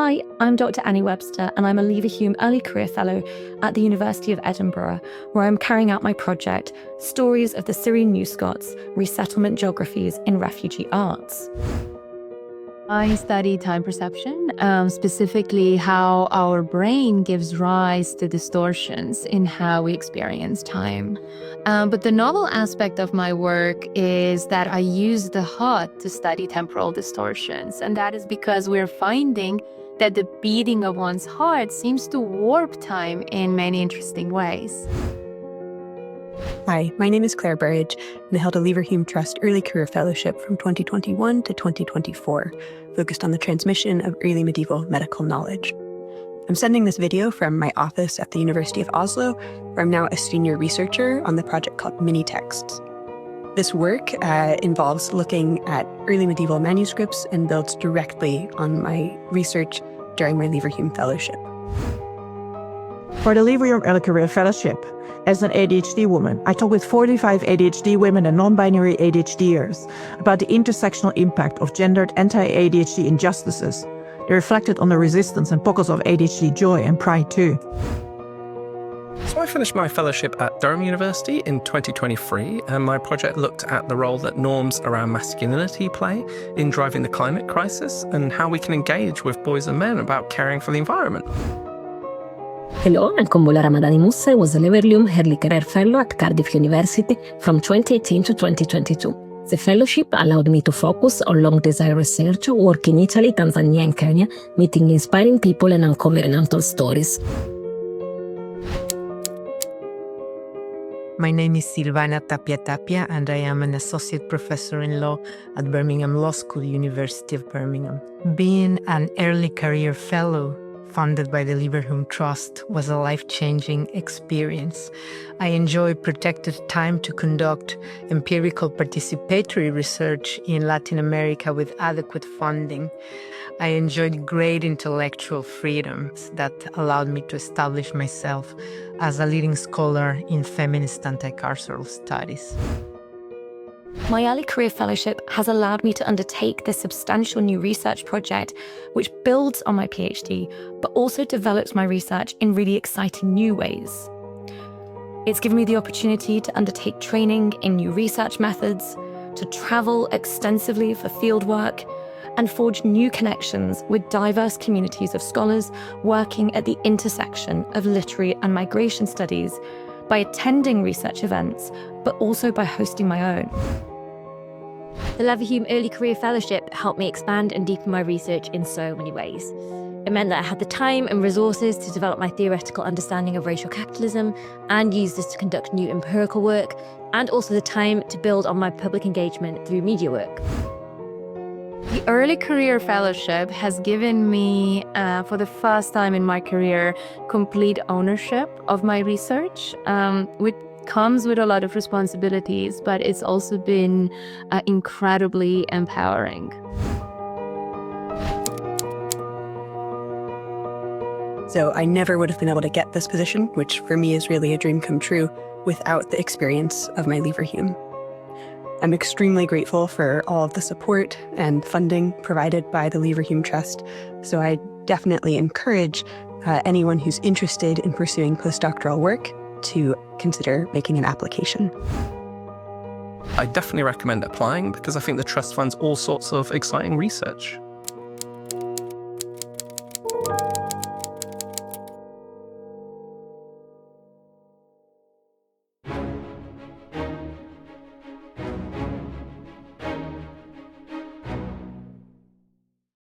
Hi, I'm Dr. Annie Webster, and I'm a Leverhulme Early Career Fellow at the University of Edinburgh, where I'm carrying out my project, Stories of the Syrian New Scots, Resettlement Geographies in Refugee Arts. I study time perception, specifically how our brain gives rise to distortions in how we experience time. But the novel aspect of my work is that I use the heart to study temporal distortions. And that is because we're finding that the beating of one's heart seems to warp time in many interesting ways. Hi, my name is Claire Burridge, and I held a Leverhulme Trust Early Career Fellowship from 2021 to 2024, focused on the transmission of early medieval medical knowledge. I'm sending this video from my office at the University of Oslo, where I'm now a senior researcher on the project called Mini Texts. This work involves looking at early medieval manuscripts and builds directly on my research during my Leverhulme Fellowship. For the Leverhulme Early Career Fellowship, as an ADHD woman, I talk with 45 ADHD women and non-binary ADHDers about the intersectional impact of gendered anti-ADHD injustices. They reflected on the resistance and pockets of ADHD joy and pride too. So I finished my fellowship at Durham University in 2023, and my project looked at the role that norms around masculinity play in driving the climate crisis and how we can engage with boys and men about caring for the environment. Hello, I'm Kombola Ramadani Musa. I was a Leverhulme Early Career Fellow at Cardiff University from 2018 to 2022. The fellowship allowed me to focus on long-desired research, work in Italy, Tanzania and Kenya, meeting inspiring people and uncovering untold stories. My name is Silvana Tapia, and I am an associate professor in law at Birmingham Law School, University of Birmingham. Being an early career fellow funded by the Leverhulme Trust was a life-changing experience. I enjoy protected time to conduct empirical participatory research in Latin America with adequate funding. I enjoyed great intellectual freedoms that allowed me to establish myself as a leading scholar in feminist anti-carceral studies. My Early Career Fellowship has allowed me to undertake this substantial new research project, which builds on my PhD, but also develops my research in really exciting new ways. It's given me the opportunity to undertake training in new research methods, to travel extensively for fieldwork, and forge new connections with diverse communities of scholars working at the intersection of literary and migration studies by attending research events, but also by hosting my own. The Leverhulme Early Career Fellowship helped me expand and deepen my research in so many ways. It meant that I had the time and resources to develop my theoretical understanding of racial capitalism and use this to conduct new empirical work, and also the time to build on my public engagement through media work. The Early Career Fellowship has given me, for the first time in my career, complete ownership of my research, which comes with a lot of responsibilities, but it's also been incredibly empowering. So I never would have been able to get this position, which for me is really a dream come true, without the experience of my Leverhulme. I'm extremely grateful for all of the support and funding provided by the Leverhulme Trust, so I definitely encourage anyone who's interested in pursuing postdoctoral work to consider making an application. I definitely recommend applying because I think the Trust funds all sorts of exciting research.